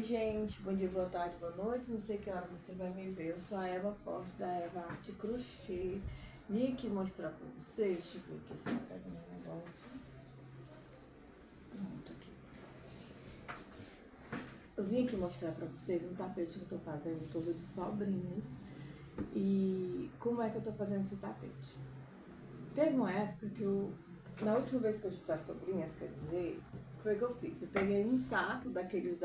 Gente, bom dia, boa tarde, boa noite. Não sei que hora você vai me ver. Eu sou a Eva Forte da Eva Arte Crochê. Vim aqui mostrar pra vocês. Deixa eu ver aqui se tá pegando um negócio. Pronto, aqui. Eu vim aqui mostrar pra vocês um tapete que eu tô fazendo todo de sobrinhas. E como é que eu tô fazendo esse tapete? Teve uma época que na última vez que eu ajudei as sobrinhas, quer dizer, foi o que eu fiz. Eu peguei um saco daqueles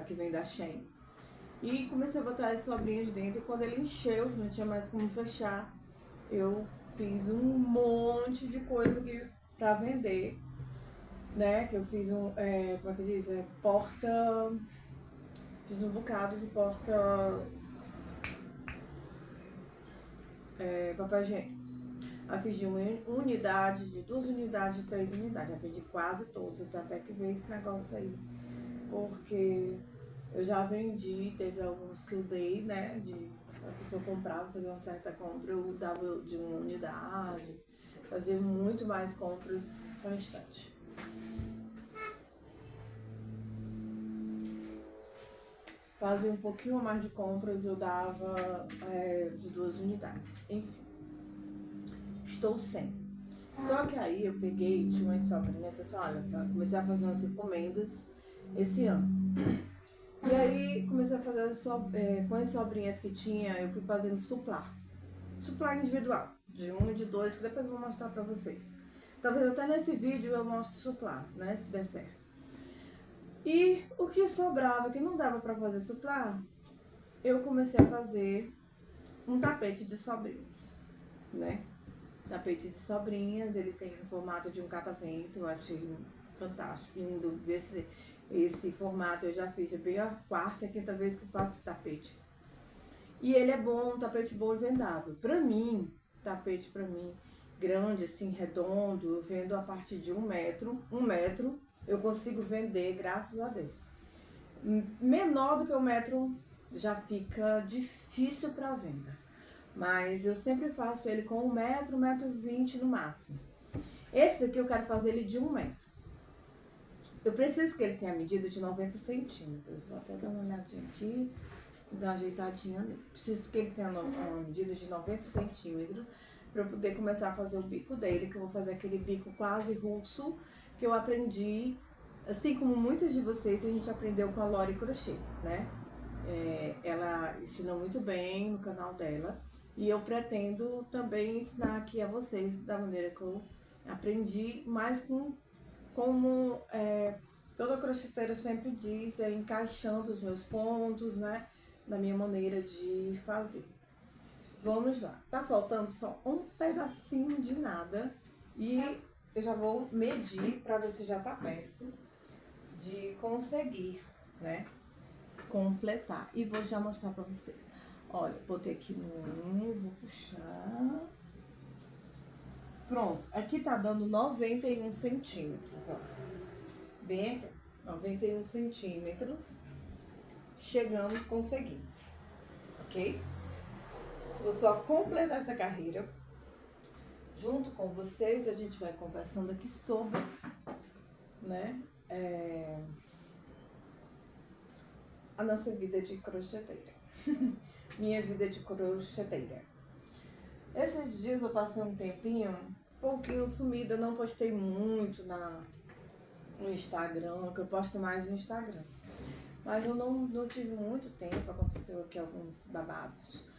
que vem da Shein e comecei a botar as sobrinhas dentro. E quando ele encheu, não tinha mais como fechar, eu fiz um monte de coisa pra vender, né? Que eu fiz como é que diz? Fiz um bocado de papel higiênico. Eu fiz de uma unidade, de 2 unidades, de 3 unidades. Já vendi quase todos. Eu tenho até que ver esse negócio aí. Porque eu já vendi, teve alguns que eu dei, né? A pessoa comprava, fazia uma certa compra, eu dava de uma unidade. Fazia muito mais compras, só um instante. Fazia um pouquinho mais de compras, eu dava de 2 unidades. Enfim. Estou sem. Só que aí eu peguei, tinha umas sobrinhas, assim, olha, comecei a fazer umas encomendas esse ano. E aí comecei a fazer com as sobrinhas que tinha, eu fui fazendo suplar individual, de um e de dois, que depois eu vou mostrar pra vocês. Talvez até nesse vídeo eu mostre suplar, né, se der certo. E o que sobrava, que não dava pra fazer suplar, eu comecei a fazer um tapete de sobrinhas, né? Tapete de sobrinhas, ele tem o formato de um catavento, eu achei fantástico, lindo. Esse formato eu já fiz, é bem a quarta, quinta vez que eu faço esse tapete. E ele é bom, um tapete bom e vendável. Pra mim, tapete pra mim, grande, assim, redondo, eu vendo a partir de 1 metro. 1 metro eu consigo vender, graças a Deus. Menor do que 1 metro já fica difícil pra venda. Mas eu sempre faço ele com 1 metro, 1,20 m no máximo. Esse daqui eu quero fazer ele de 1 metro. Eu preciso que ele tenha a medida de 90 centímetros. Vou até dar uma olhadinha aqui, dar uma ajeitadinha nele. Preciso que ele tenha uma medida de 90 centímetros para eu poder começar a fazer o bico dele, que eu vou fazer aquele bico quase russo que eu aprendi, assim como muitas de vocês, a gente aprendeu com a Lori Crochê, né? Ela ensinou muito bem no canal dela. E eu pretendo também ensinar aqui a vocês da maneira que eu aprendi, mas como toda crocheteira sempre diz, encaixando os meus pontos, né, na minha maneira de fazer. Vamos lá. Tá faltando só um pedacinho de nada e eu já vou medir para ver se já tá perto de conseguir, né, completar. E vou já mostrar para vocês. Olha, botei aqui no 1, vou puxar. Pronto, aqui tá dando 91 centímetros, ó. Bem aqui, 91 centímetros. Chegamos, conseguimos, ok? Vou só completar essa carreira. Junto com vocês, a gente vai conversando aqui sobre, né, a nossa vida de crocheteira. Minha vida de crocheteira. Esses dias eu passei um tempinho, um pouquinho sumida, não postei muito no Instagram, que eu posto mais no Instagram. Mas eu não tive muito tempo, aconteceu aqui alguns babados.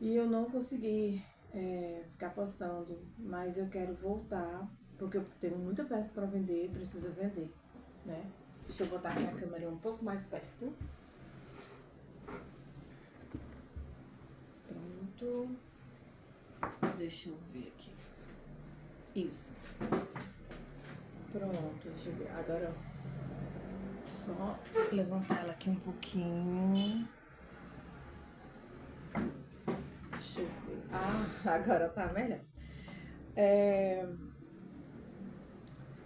E eu não consegui ficar postando, mas eu quero voltar, porque eu tenho muita peça para vender, preciso vender, né? Deixa eu botar aqui a câmera um pouco mais perto. Pronto. Deixa eu ver aqui. Isso. Pronto, deixa eu ver. Agora, só levantar ela aqui um pouquinho. Deixa eu ver. Ah, agora tá melhor.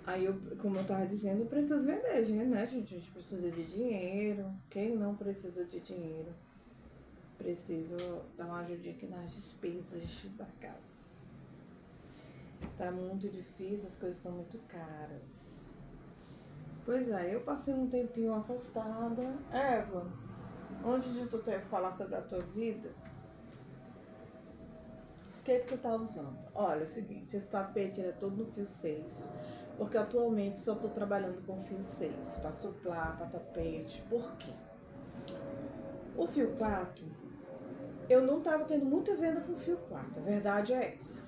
Aí, como eu tava dizendo, eu preciso vender, gente, né, gente? A gente precisa de dinheiro. Quem não precisa de dinheiro? Preciso dar uma ajudinha aqui nas despesas da casa. Tá muito difícil, as coisas estão muito caras. Pois é, eu passei um tempinho afastada. Eva, antes de tu falar sobre a tua vida, o que tu tá usando? Olha, é o seguinte, esse tapete ele é todo no fio 6, porque atualmente só tô trabalhando com fio 6, para suplar, para tapete. Por quê? O fio 4, eu não tava tendo muita venda com fio 4, a verdade é essa.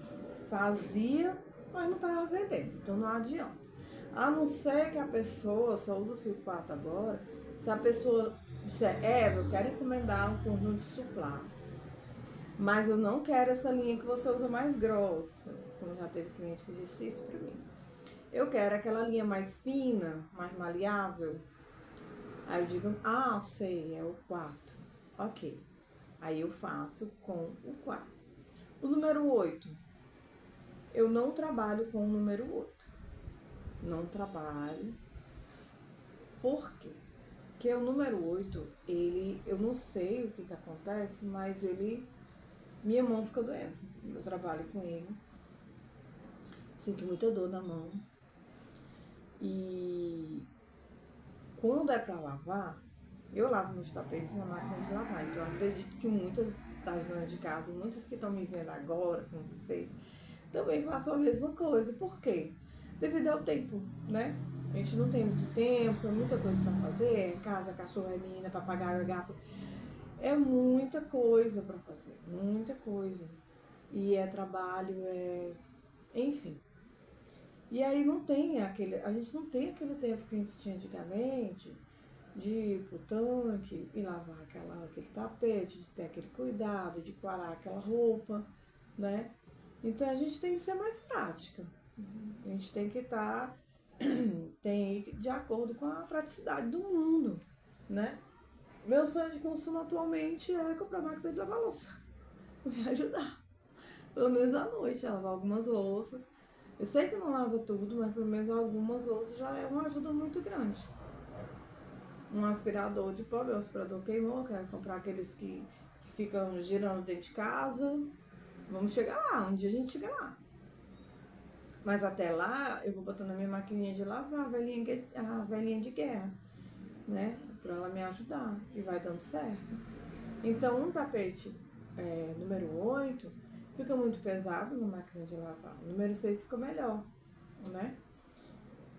Fazia, mas não tava vendendo, então não adianta. A não ser que a pessoa, só usa o fio 4 agora, se a pessoa disser, eu quero encomendar um conjunto de suplar, mas eu não quero essa linha que você usa mais grossa, como já teve cliente que disse isso pra mim. Eu quero aquela linha mais fina, mais maleável. Aí eu digo, sei, é o 4. Ok. Aí eu faço com o 4. O número 8, eu não trabalho com o número 8. Não trabalho. Por quê? Porque o número 8, eu não sei o que acontece, mas minha mão fica doendo. Eu trabalho com ele. Sinto muita dor na mão. E quando é para lavar, eu lavo meus tapetes na máquina de lavar. Então eu acredito que muitas das donas de casa, muitas que estão me vendo agora com vocês, também façam a mesma coisa. Por quê? Devido ao tempo, né? A gente não tem muito tempo, é muita coisa para fazer. É casa, cachorro, é menina, papagaio, é gato. É muita coisa para fazer, muita coisa. E é trabalho, enfim. E aí a gente não tem aquele tempo que a gente tinha antigamente de ir pro tanque e lavar aquele tapete, de ter aquele cuidado, de parar aquela roupa, né? Então a gente tem que ser mais prática. A gente tem que tem de acordo com a praticidade do mundo, né? Meu sonho de consumo atualmente é comprar máquina de lavar louça. Me ajudar. Pelo menos à noite, a lavar algumas louças. Eu sei que não lava tudo, mas pelo menos algumas louças já é uma ajuda muito grande. Um aspirador de pó, meu aspirador queimou, quero comprar aqueles que ficam girando dentro de casa. Vamos chegar lá, um dia a gente chega lá. Mas até lá, eu vou botando a minha maquininha de lavar, a velhinha de guerra, né? Pra ela me ajudar. E vai dando certo. Então, um tapete número 8 fica muito pesado na máquina de lavar. O número 6 fica melhor, né?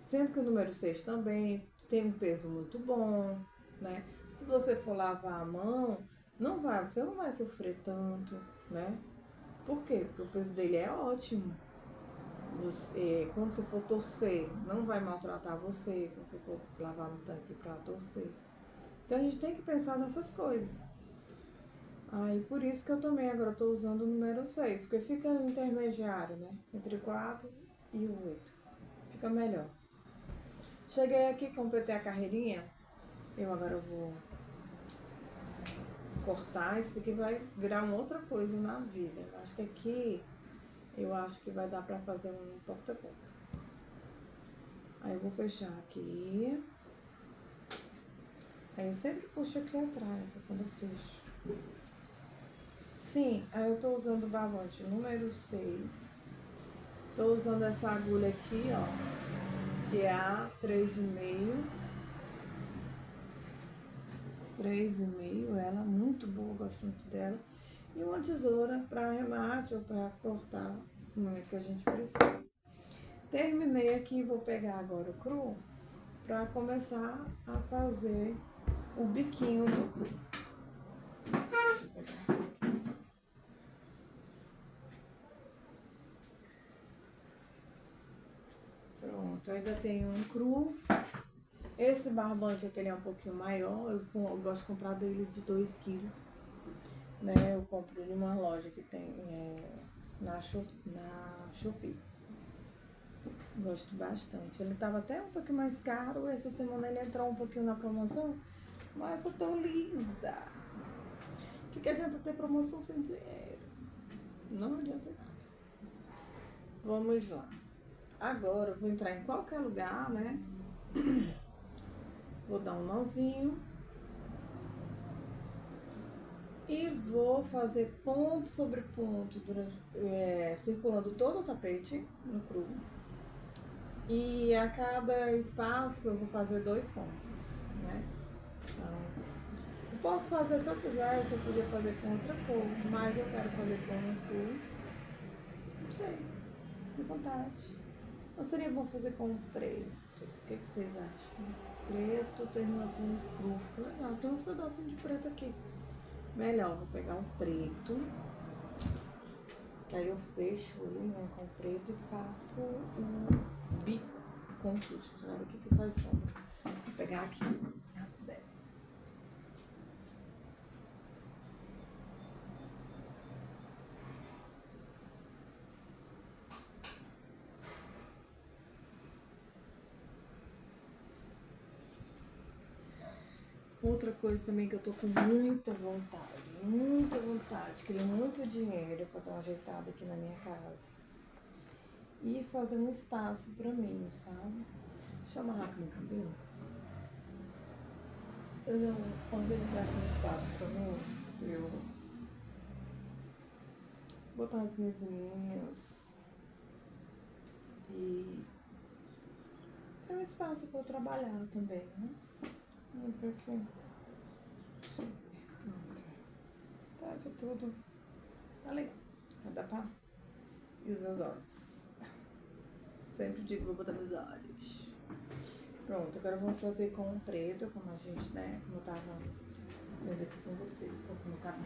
Sendo que o número 6 também tem um peso muito bom, né? Se você for lavar a mão, você não vai sofrer tanto, né? Por quê? Porque o peso dele é ótimo. Quando você for torcer, não vai maltratar você, quando você for lavar no tanque para torcer. Então a gente tem que pensar nessas coisas. Aí por isso que eu também agora estou usando o número 6, porque fica intermediário, né? Entre o 4 e o 8. Fica melhor. Cheguei aqui, completei a carreirinha. Eu agora vou cortar, isso aqui vai virar uma outra coisa na vida. Acho que aqui, eu acho que vai dar pra fazer um porta-conta. Aí eu vou fechar aqui. Aí eu sempre puxo aqui atrás, quando eu fecho. Sim, aí eu tô usando o barbante número 6. Tô usando essa agulha aqui, ó, que é a 3,5. 3,5, ela é muito boa, gosto muito dela. E uma tesoura para arremate ou para cortar no momento que a gente precisa. Terminei aqui, vou pegar agora o cru para começar a fazer o biquinho do cru. Deixa eu pegar. Pronto, ainda tem um cru. Esse barbante aqui ele é um pouquinho maior, eu gosto de comprar dele de 2 quilos. Né? Eu compro ele numa loja que tem na Shopee. Gosto bastante. Ele tava até um pouquinho mais caro. Essa semana ele entrou um pouquinho na promoção. Mas eu tô lisa. O que adianta ter promoção sem dinheiro? Não adianta nada. Vamos lá. Agora eu vou entrar em qualquer lugar, né? Vou dar um nozinho. E vou fazer ponto sobre ponto, circulando todo o tapete no cru. E a cada espaço eu vou fazer 2 pontos, né? Então, eu posso fazer se eu quiser, se eu podia fazer com outra cor, mas eu quero fazer com uma cor, não sei, de vontade. Ou seria bom fazer com preto? O que vocês acham? Preto termina com cru, fica legal. Tem uns pedacinhos de preto aqui. Melhor, vou pegar um preto, que aí eu fecho ele, né, com preto e faço um bico com tudo. Deixa eu tirar daqui que faz sombra. Vou pegar aqui. Outra coisa também que eu tô com muita vontade, queria muito dinheiro pra dar uma ajeitada aqui na minha casa. E fazer um espaço pra mim, sabe? Deixa eu amarrar aqui meu cabelo. Eu não organizar aqui um espaço pra mim, eu botar as mesinhas e ter um espaço pra eu trabalhar também, né? Vamos ver aqui. Deixa eu ver. Pronto. Tá de tudo. Tá legal. Vai dar pra... E os meus olhos. Sempre digo, vou botar meus olhos. Pronto, agora vamos fazer com o preto, como a gente, né? Como eu tava vendo aqui com vocês, com o cabelo.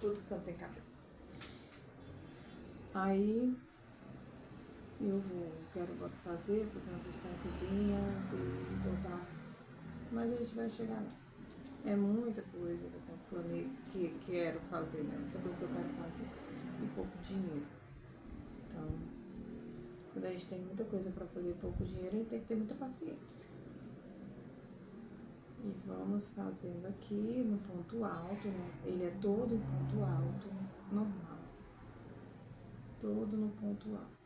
Tudo que tem cabelo. Aí eu quero fazer umas estantezinhas e botar. Mas a gente vai chegar lá. É muita coisa que eu tenho que quero fazer, né? Muita coisa que eu quero fazer. E pouco dinheiro. Então, quando a gente tem muita coisa pra fazer e pouco dinheiro, a gente tem que ter muita paciência. E vamos fazendo aqui no ponto alto, né? Ele é todo em ponto alto, normal. Todo no ponto alto.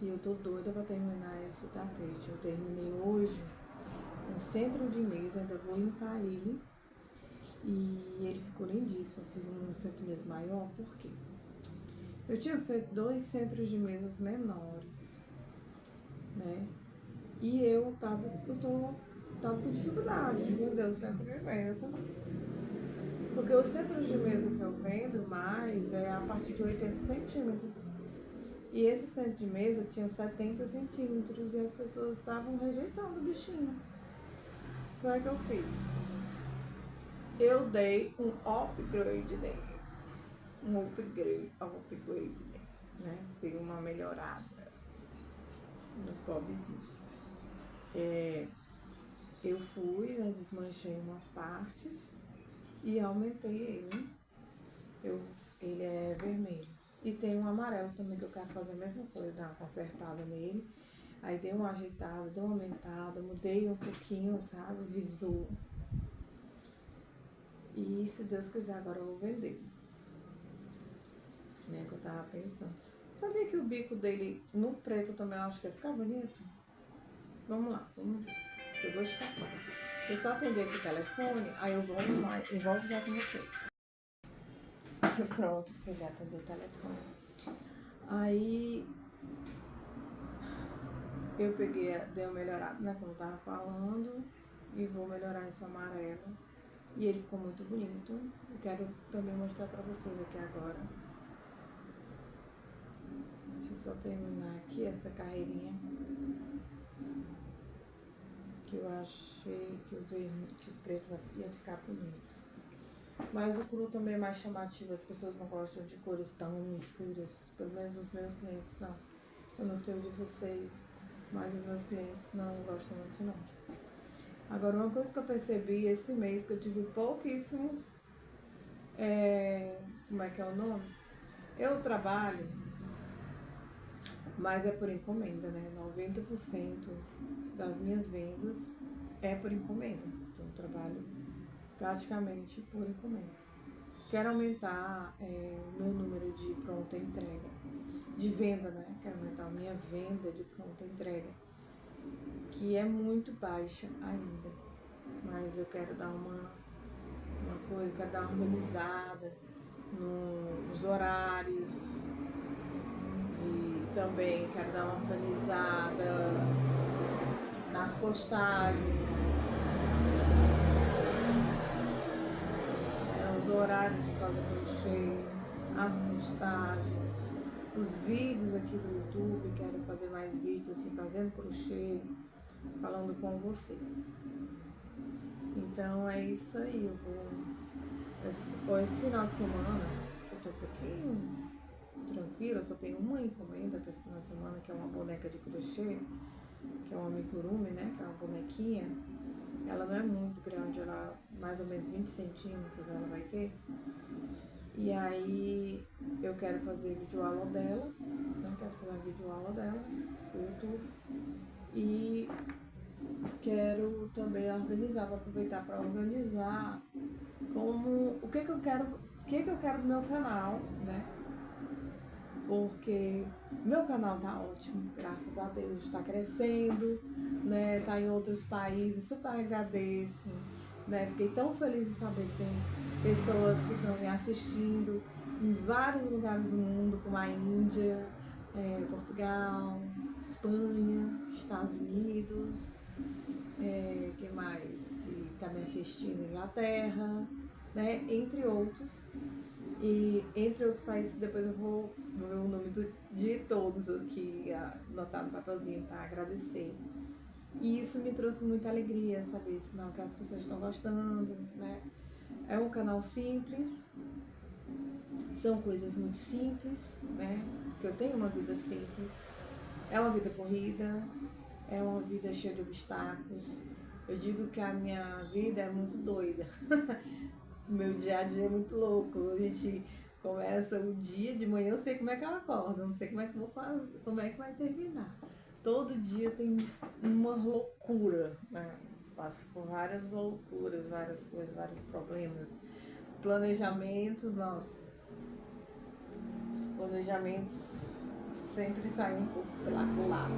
E eu tô doida pra terminar esse tapete. Eu terminei hoje no centro de mesa, ainda vou limpar ele. E ele ficou lindíssimo. Eu fiz um centro de mesa maior, por quê? Eu tinha feito 2 centros de mesas menores, né? E eu tava com dificuldade de vender o centro de mesa. Porque o centro de mesa que eu vendo mais é a partir de 80 centímetros. E esse centro de mesa tinha 70 centímetros e as pessoas estavam rejeitando o bichinho. Foi o que eu fiz. Eu dei um upgrade nele. Um upgrade nele, né? Dei uma melhorada no pobrezinho. Eu fui, né, desmanchei umas partes e aumentei ele. Ele é vermelho. E tem um amarelo também que eu quero fazer a mesma coisa, dar uma consertada nele. Aí dei uma ajeitada, dei uma aumentada, mudei um pouquinho, sabe, o visu. E se Deus quiser, agora eu vou vender. Né, que eu tava pensando. Sabia que o bico dele no preto também eu acho que ia ficar bonito? Vamos lá, vamos ver. Se eu gostar. Deixa eu só atender aqui o telefone, aí eu volto já com vocês. Pronto, fui já atender o telefone. Aí eu dei uma melhorada, né, como eu tava falando, e vou melhorar esse amarelo. E ele ficou muito bonito. Eu quero também mostrar pra vocês aqui agora. Deixa eu só terminar aqui essa carreirinha. Que eu achei que o preto ia ficar bonito. Mas o cru também é mais chamativo, as pessoas não gostam de cores tão escuras. Pelo menos os meus clientes não. Eu não sei o de vocês, mas os meus clientes não gostam muito não. Agora, uma coisa que eu percebi esse mês, que eu tive pouquíssimos, como é que é o nome? Eu trabalho, mas é por encomenda, né? 90% das minhas vendas é por encomenda. Então, eu trabalho praticamente por encomenda. Quero aumentar o meu número de pronta entrega, de venda, né? Quero aumentar a minha venda de pronta entrega, que é muito baixa ainda. Mas eu quero dar uma coisa, quero dar uma organizada nos horários E também quero dar uma organizada nas postagens, os horários de fazer crochê, as postagens, os vídeos aqui do YouTube. Quero fazer mais vídeos assim, fazendo crochê, falando com vocês. Então é isso aí. Eu vou esse final de semana eu tô um pouquinho tranquila, eu só tenho uma encomenda para esse final de semana, que é uma boneca de crochê, que é uma amigurumi, né, que é uma bonequinha. Ela não é muito grande, ela mais ou menos 20 centímetros ela vai ter. E aí eu quero fazer videoaula dela, né? Quero fazer uma videoaula dela no YouTube. E quero também organizar, vou aproveitar para organizar o que eu quero do meu canal, né? Porque meu canal tá ótimo, graças a Deus, está crescendo, né? Tá em outros países, super agradeço, né? Fiquei tão feliz em saber que tem pessoas que estão me assistindo em vários lugares do mundo, como a Índia, Portugal, Espanha, Estados Unidos, que mais? Que tá me assistindo, Inglaterra, né? Entre outros. E entre outros países, depois eu vou ver o nome de todos aqui, anotar no papelzinho para agradecer. E isso me trouxe muita alegria, saber sinal que as pessoas estão gostando, né? É um canal simples, são coisas muito simples, né? Porque eu tenho uma vida simples, é uma vida corrida, é uma vida cheia de obstáculos. Eu digo que a minha vida é muito doida. O meu dia a dia é muito louco. A gente começa o dia de manhã, eu sei como é que ela acorda, não sei como é que vou fazer, como é que vai terminar. Todo dia tem uma loucura, né? Passo por várias loucuras, várias coisas, vários problemas. Planejamentos, nossa. Os planejamentos sempre saem um pouco pela culatra.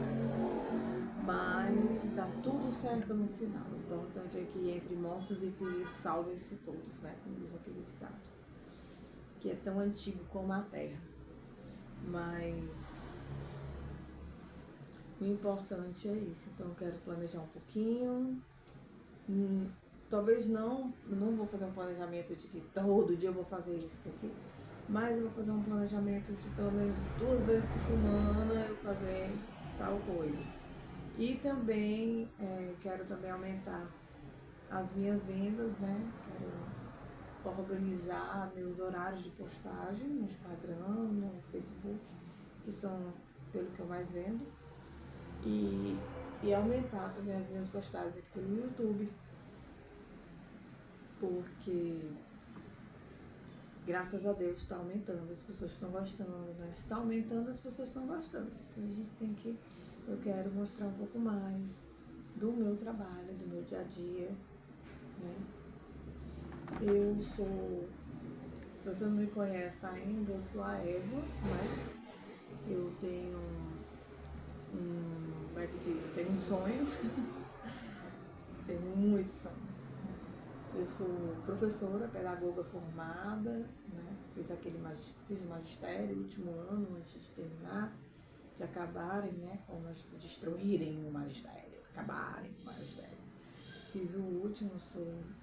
Mas dá tudo certo no final. O importante é que entre mortos e feridos salvem-se todos, né? Como diz aquele ditado. Que é tão antigo como a Terra. Mas o importante é isso. Então eu quero planejar um pouquinho. Talvez não vou fazer um planejamento de que todo dia eu vou fazer isso daqui. Mas eu vou fazer um planejamento de pelo menos 2 vezes por semana eu fazer tal coisa. E também quero também aumentar as minhas vendas, né? Quero organizar meus horários de postagem no Instagram, no Facebook, que são pelo que eu mais vendo. E aumentar também as minhas postagens aqui pelo YouTube. Porque graças a Deus está aumentando, as pessoas estão gostando, né? Se está aumentando, as pessoas estão gostando. Então a gente tem que... Eu quero mostrar um pouco mais do meu trabalho, do meu dia a dia, né? Eu sou... Se você não me conhece ainda, eu sou a Eva, né? Eu tenho tenho um sonho, tenho muitos sonhos. Eu sou professora, pedagoga formada, né? Fiz o magistério, último ano, antes de terminar, de acabarem, né? Destruírem o magistério, acabarem com o magistério. Fiz o último,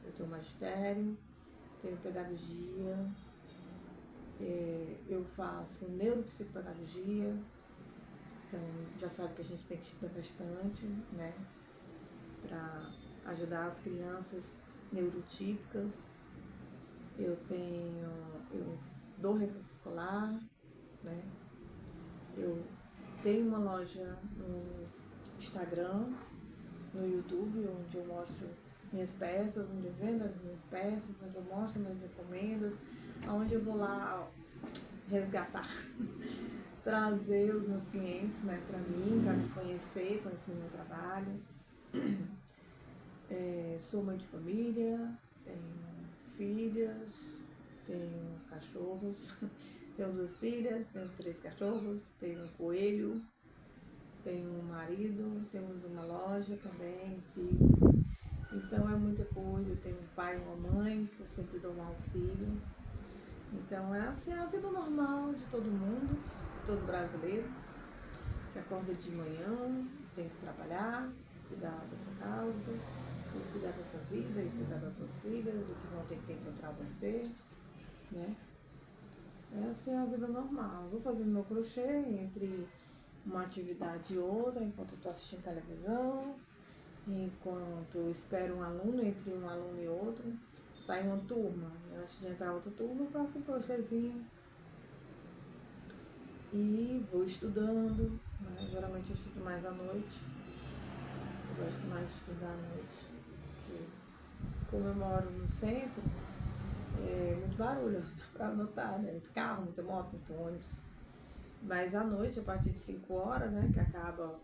eu tenho magistério, tenho pedagogia, eu faço neuropsicopedagogia, então já sabe que a gente tem que estudar bastante, né? Para ajudar as crianças neurotípicas. Eu dou reforço escolar, né? Eu tenho uma loja no Instagram, no YouTube, onde eu mostro minhas peças, onde eu vendo as minhas peças, onde eu mostro minhas encomendas, onde eu vou lá resgatar, trazer os meus clientes, né, para mim, para me conhecer o meu trabalho. Sou mãe de família, tenho filhas, tenho cachorros, tenho 2 filhas, tenho 3 cachorros, tenho um coelho, tenho um marido, temos uma loja também, física. Então é muita coisa, eu tenho um pai e uma mãe, que eu sempre dou um auxílio. Então é assim, a vida normal de todo mundo, todo brasileiro que acorda de manhã, tem que trabalhar, cuidar da sua casa, tem que cuidar da sua vida, e cuidar das suas filhas, do que vão ter tempo para você, né? Essa é a vida normal. Eu vou fazendo meu crochê entre uma atividade e outra, enquanto eu estou assistindo televisão, enquanto eu espero um aluno, entre um aluno e outro, sai uma turma. Antes de entrar outra turma, eu faço um crochêzinho e vou estudando, né? Geralmente eu estudo mais à noite. Eu gosto mais de estudar à noite, porque como eu moro no centro, é muito barulho para anotar, né? Muito carro, muita moto, muito ônibus. Mas à noite, a partir de 5 horas, né, que acaba,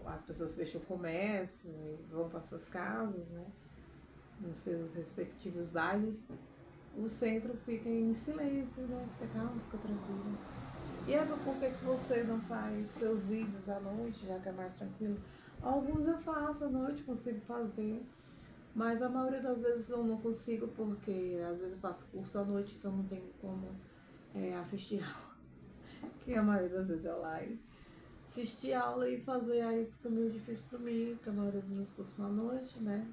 as pessoas fecham o comércio e vão para suas casas, né, nos seus respectivos bairros, o centro fica em silêncio, né, fica calmo, fica tranquilo. E Eva, por que você não faz seus vídeos à noite, já que é mais tranquilo? Alguns eu faço à noite, consigo fazer, mas a maioria das vezes eu não consigo, porque às vezes eu faço curso à noite, então não tenho como assistir aula, que a maioria das vezes é online. Assistir aula e fazer aí fica meio difícil para mim, porque a maioria dos meus cursos são à noite, né?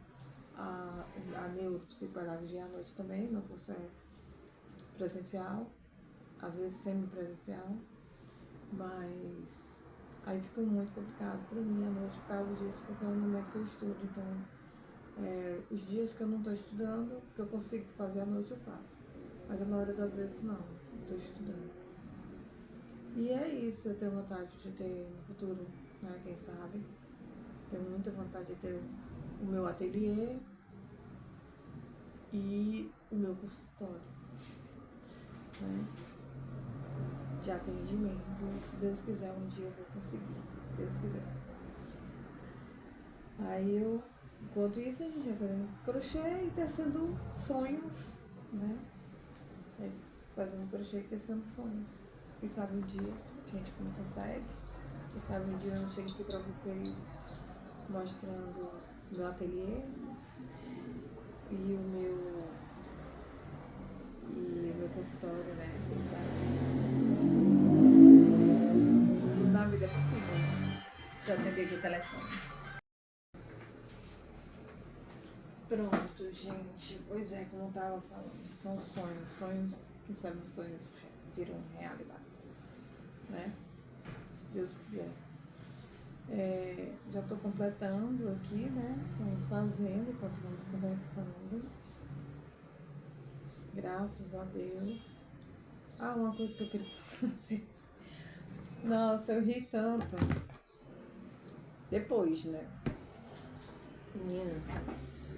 A neuropsicopedagogia à noite também, meu curso é presencial, às vezes semi-presencial, mas aí fica muito complicado para mim à noite por causa disso, porque é o momento que eu estudo, então os dias que eu não estou estudando, que eu consigo fazer à noite eu faço, mas a maioria das vezes não estou estudando. E é isso, eu tenho vontade de ter no futuro, né, quem sabe, tenho muita vontade de ter o meu ateliê e o meu consultório, né, de atendimento. Se Deus quiser, um dia eu vou conseguir, se Deus quiser. Aí eu, enquanto isso, a gente vai fazendo crochê e tecendo sonhos, né? Fazendo crochê e tecendo sonhos. Quem sabe um dia a gente não consegue. Quem sabe um dia eu não chego aqui pra vocês mostrando o meu ateliê e o meu consultório, né? Quem sabe? Tudo na vida é possível, né? Já atender aqui o telefone. Pronto, gente. Pois é, como eu tava falando, são sonhos. Sonhos, quem sabe os sonhos viram realidade, né? Se Deus quiser. Já estou completando aqui, né? Vamos fazendo enquanto vamos conversando. Graças a Deus. Uma coisa que eu queria falar pra vocês. Nossa, eu ri tanto. Depois, né? Menina,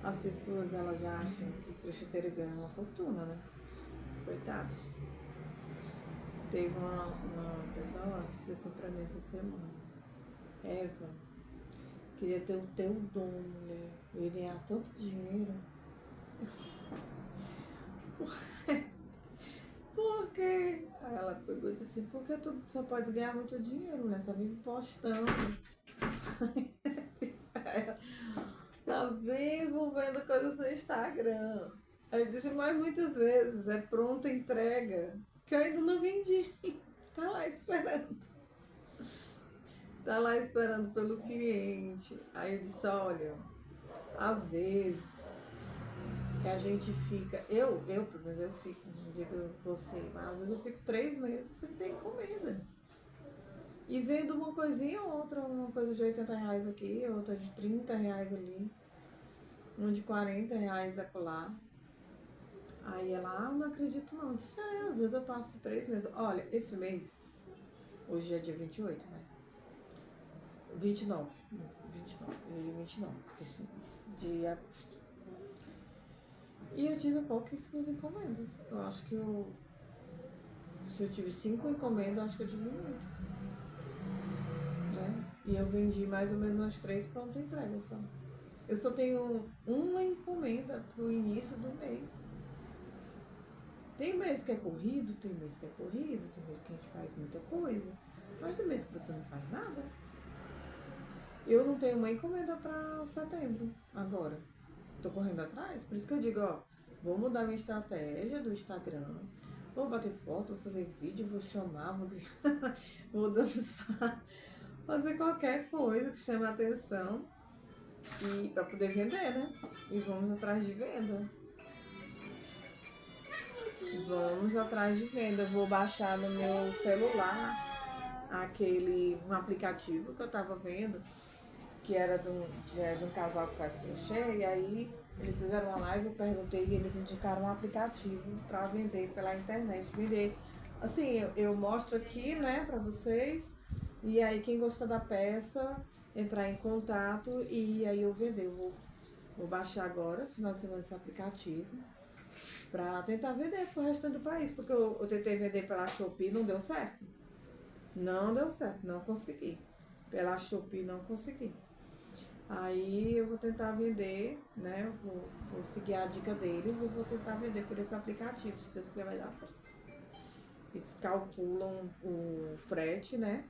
as pessoas elas acham que crocheteiro ganha uma fortuna, né? Coitadas. Teve uma pessoa que disse assim pra mim essa semana: Eva, queria ter o teu dom, mulher. Eu ia ganhar tanto dinheiro. Por quê? Aí ela pegou e disse assim: porque tu só pode ganhar muito dinheiro, né? Só vive postando. Tá vivo vendo coisas no Instagram. Aí eu disse, mas muitas vezes é pronta entrega, que eu ainda não vendi. Tá lá esperando. Tá lá esperando pelo cliente. Aí eu disse, olha, às vezes que a gente fica, pelo menos eu fico, não digo você, mas às vezes eu fico 3 meses sem ter comida. E vendo uma coisinha ou outra, uma coisa de R$ 80 aqui, outra de R$ 30 ali, uma de R$ 40 acolá. Aí ela, não acredito não. Eu disse, às vezes eu passo de 3 meses. Olha, esse mês, hoje é dia 28, né? 29, hoje é 29 de agosto. E eu tive pouquíssimas encomendas. Eu acho que se eu tive 5 encomendas, eu acho que eu tive muito. Né? E eu vendi mais ou menos umas 3 pronto entrega só. Eu só tenho uma encomenda pro início do mês. Tem mês que é corrido, tem mês que é corrido, tem mês que a gente faz muita coisa. Mas tem mês que você não faz nada. Eu não tenho uma encomenda para setembro agora. Tô correndo atrás, por isso que eu digo, vou mudar minha estratégia do Instagram, Vou bater foto, vou fazer vídeo, vou chamar, vou dançar, fazer qualquer coisa que chame a atenção e para poder vender, né? E vamos atrás de venda. Vamos atrás de venda. Eu vou baixar no meu celular um aplicativo que eu tava vendo, que era de um casal que faz crochê, e aí eles fizeram uma live, eu perguntei e eles indicaram um aplicativo para vender pela internet. Vender, assim, eu mostro aqui, né, para vocês, e aí quem gostar da peça, entrar em contato e aí eu vender. Vou baixar agora, final de semana, esse aplicativo, para tentar vender pro restante do país, porque eu tentei vender pela Shopee, não deu certo. Não deu certo, não consegui. Pela Shopee não consegui. Aí eu vou tentar vender, né? Vou seguir a dica deles e vou tentar vender por esse aplicativo, se Deus quiser vai dar certo. Eles calculam o frete, né?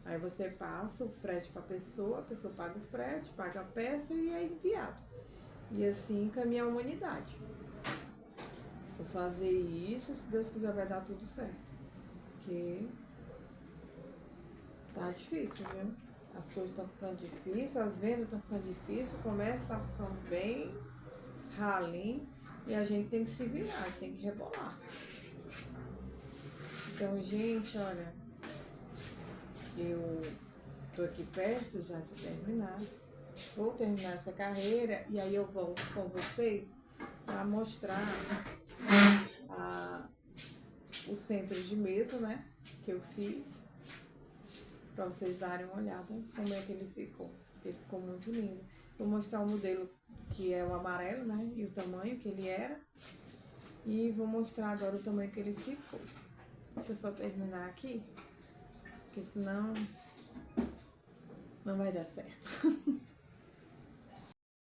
Aí você passa o frete para a pessoa paga o frete, paga a peça e é enviado. E assim caminha a humanidade. Vou fazer isso, se Deus quiser vai dar tudo certo. Porque tá difícil, viu? As coisas estão ficando difíceis, as vendas estão ficando difíceis, o comércio está ficando bem ralinho e a gente tem que se virar, tem que rebolar. Então, gente, olha, eu tô aqui perto já de terminar. Vou terminar essa carreira e aí eu volto com vocês para mostrar o centro de mesa, né, que eu fiz. Pra vocês darem uma olhada como é que ele ficou. Ele ficou muito lindo. Vou mostrar o modelo que é o amarelo, né? E o tamanho que ele era. E vou mostrar agora o tamanho que ele ficou. Deixa eu só terminar aqui, porque senão não vai dar certo.